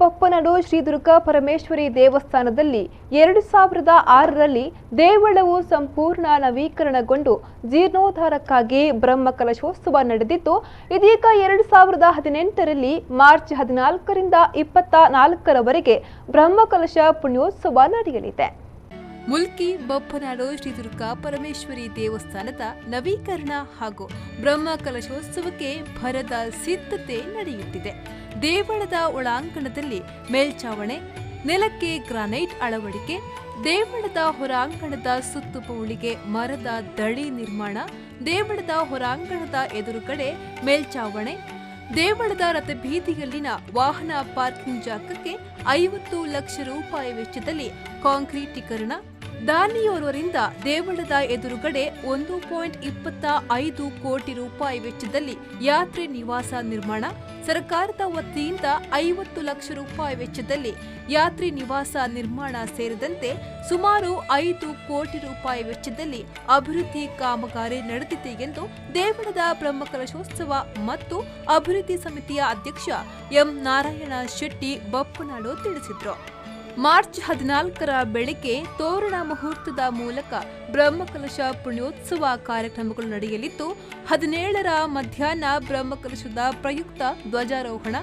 ಬಪ್ಪನಡು ಶ್ರೀ ದುರ್ಗಾಪರಮೇಶ್ವರಿ ದೇವಸ್ಥಾನದಲ್ಲಿ 2006ರಲ್ಲಿ ದೇವಳವು ಸಂಪೂರ್ಣ ನವೀಕರಣಗೊಂಡು ಜೀರ್ಣೋದ್ಧಾರಕ್ಕಾಗಿ ಬ್ರಹ್ಮಕಲಶೋತ್ಸವ ನಡೆದಿದ್ದು, ಇದೀಗ 2018ರಲ್ಲಿ ಮಾರ್ಚ್ 14ರಿಂದ 24ರವರೆಗೆ ಬ್ರಹ್ಮಕಲಶ ಪುಣ್ಯೋತ್ಸವ ನಡೆಯಲಿದೆ. ಮುಲ್ಕಿ ಬಪ್ಪನಾಡು ಶ್ರೀ ದುರ್ಗಾಪರಮೇಶ್ವರಿ ದೇವಸ್ಥಾನದ ನವೀಕರಣ ಹಾಗೂ ಬ್ರಹ್ಮಕಲಶೋತ್ಸವಕ್ಕೆ ಭರದ ಸಿದ್ಧತೆ ನಡೆಯುತ್ತಿದೆ. ದೇವಳದ ಒಳಾಂಗಣದಲ್ಲಿ ಮೇಲ್ಚಾವಣೆ, ನೆಲಕ್ಕೆ ಗ್ರಾನೈಟ್ ಅಳವಡಿಕೆ, ದೇವಳದ ಹೊರಾಂಗಣದ ಸುತ್ತುಪೌಳಿಗೆ ಮರದ ದಳಿ ನಿರ್ಮಾಣ, ದೇವಳದ ಹೊರಾಂಗಣದ ಎದುರುಗಡೆ ಮೇಲ್ಚಾವಣೆ, ದೇವಳದ ರಥಬೀದಿಯಲ್ಲಿನ ವಾಹನ ಪಾರ್ಕಿಂಗ್ ಜಾಗಕ್ಕೆ 50 ಲಕ್ಷ ರೂಪಾಯಿ ವೆಚ್ಚದಲ್ಲಿ ಕಾಂಕ್ರೀಟೀಕರಣ, ದಾನಿಯೋರ್ವರಿಂದ ದೇವಳದ ಎದುರುಗಡೆ 1.25 ಕೋಟಿ ರೂಪಾಯಿ ವೆಚ್ಚದಲ್ಲಿ ಯಾತ್ರೆ ನಿವಾಸ ನಿರ್ಮಾಣ, ಸರ್ಕಾರದ ವತಿಯಿಂದ 50 ಲಕ್ಷ ರೂಪಾಯಿ ವೆಚ್ಚದಲ್ಲಿ ಯಾತ್ರಿ ನಿವಾಸ ನಿರ್ಮಾಣ ಸೇರಿದಂತೆ ಸುಮಾರು 5 ಕೋಟಿ ರೂಪಾಯಿ ವೆಚ್ಚದಲ್ಲಿ ಅಭಿವೃದ್ಧಿ ಕಾಮಗಾರಿ ನಡೆದಿದೆ ಎಂದು ದೇವಳದ ಬ್ರಹ್ಮಕಲಶೋತ್ಸವ ಮತ್ತು ಅಭಿವೃದ್ಧಿ ಸಮಿತಿಯ ಅಧ್ಯಕ್ಷ ಎಂ ನಾರಾಯಣ ಶೆಟ್ಟಿ ಬಪ್ಪನಾಡು ತಿಳಿಸಿದರು. ಮಾರ್ಚ್ 14ರ ಬೆಳಗ್ಗೆ ತೋರಣ ಮುಹೂರ್ತದ ಮೂಲಕ ಬ್ರಹ್ಮಕಲಶ ಪುಣ್ಯೋತ್ಸವ ಕಾರ್ಯಕ್ರಮಗಳು ನಡೆಯಲಿದ್ದು, 17ರ ಮಧ್ಯಾಹ್ನ ಬ್ರಹ್ಮಕಲಶದ ಪ್ರಯುಕ್ತ ಧ್ವಜಾರೋಹಣ,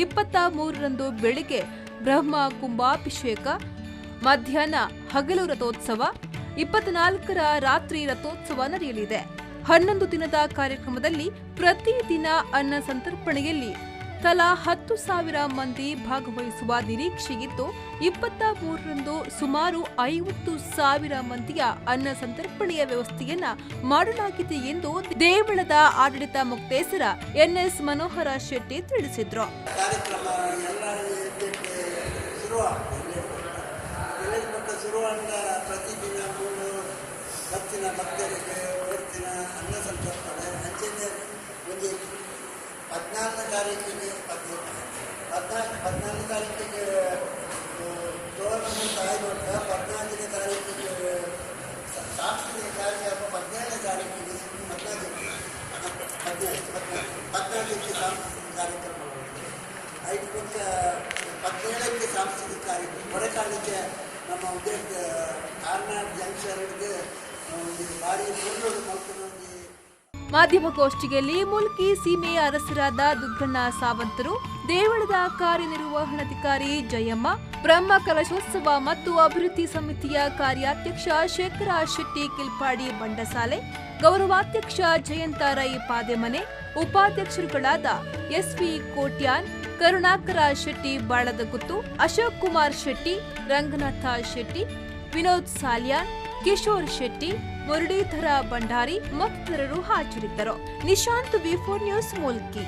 23ರಂದು ಬೆಳಗ್ಗೆ ಬ್ರಹ್ಮ ಕುಂಭಾಭಿಷೇಕ, ಮಧ್ಯಾಹ್ನ ಹಗಲು ರಥೋತ್ಸವ, 24ರ ರಾತ್ರಿ ರಥೋತ್ಸವ ನಡೆಯಲಿದೆ. 11 ದಿನದ ಕಾರ್ಯಕ್ರಮದಲ್ಲಿ ಪ್ರತಿದಿನ ಅನ್ನ ಸಂತರ್ಪಣೆಯಲ್ಲಿ ತಲಾ 10,000 ಮಂದಿ ಭಾಗವಹಿಸುವ ನಿರೀಕ್ಷೆಯಿದ್ದು, 23ರಂದು ಸುಮಾರು 50,000 ಮಂದಿಯ ಅನ್ನ ಸಂತರ್ಪಣೆಯ ವ್ಯವಸ್ಥೆಯನ್ನ ಮಾಡಲಾಗಿದೆ ಎಂದು ದೇವಳದ ಆಡಳಿತ ಮುಕ್ತೇಸರ ಎನ್ಎಸ್ ಮನೋಹರ ಶೆಟ್ಟಿ ತಿಳಿಸಿದರು. ತಾರೀಕಿಗೆ 14 ತಾರೀಕಿಗೆ ಗೌರ್ಮೆಂಟ್ ಆಯೋಗ, 14ನೇ ತಾರೀಕಿಗೆ ಸಾಂಸ್ಕೃತಿಕ ಕಾರ್ಯಕ್ರಮ, 17ನೇ ತಾರೀಕಿಗೆ 14ಕ್ಕೆ ಸಾಂಸ್ಕೃತಿಕ ಕಾರ್ಯಕ್ರಮಗಳು, 17ಕ್ಕೆ ಸಾಂಸ್ಕೃತಿಕ ಕಾರ್ಯಕ್ರಮ. ಹೊರಕಾಲಕ್ಕೆ ನಮ್ಮ ಉದ್ದೇಶ ಕಾರ್ನಾಡ್ ಜಂಕ್ಷನ್ಗೆ ಭಾರಿ ಮಾಡ್ಕೊಂಡು ಮಾಧ್ಯಮಗೋಷ್ಠಿಯಲ್ಲಿ ಮುಲ್ಕಿ ಸೀಮೆಯ ಅರಸರಾದ ದುಗ್ಗಣ್ಣ ಸಾವಂತರು, ದೇವಳದ ಕಾರ್ಯನಿರ್ವಹಣಾಧಿಕಾರಿ ಜಯಮ್ಮ, ಬ್ರಹ್ಮಕಲಶೋತ್ಸವ ಮತ್ತು ಅಭಿವೃದ್ಧಿ ಸಮಿತಿಯ ಕಾರ್ಯಾಧ್ಯಕ್ಷ ಶೇಖರ ಶೆಟ್ಟಿ ಕಿಲ್ಪಾಡಿ ಬಂಡಸಾಲೆ, ಗೌರವಾಧ್ಯಕ್ಷ ಜಯಂತ ರೈ ಪಾದೆಮನೆ, ಉಪಾಧ್ಯಕ್ಷರುಗಳಾದ ಎಸ್ವಿ ಕೋಟ್ಯಾನ್, ಕರುಣಾಕರ ಶೆಟ್ಟಿ ಬಾಳದಗುತ್ತು, ಅಶೋಕ್ ಕುಮಾರ್ ಶೆಟ್ಟಿ, ರಂಗನಾಥ ಶೆಟ್ಟಿ, ವಿನೋದ್ ಸಾಲ್ಯಾನ್, ಕಿಶೋರ್ ಶೆಟ್ಟಿ, ಮುರಳೀಧರ ಭಂಡಾರಿ ಮತ್ತಿತರರು ಹಾಜರಿದ್ದರು. ನಿಶಾಂತ್, ವಿ4 ನ್ಯೂಸ್, ಮುಲ್ಕಿ.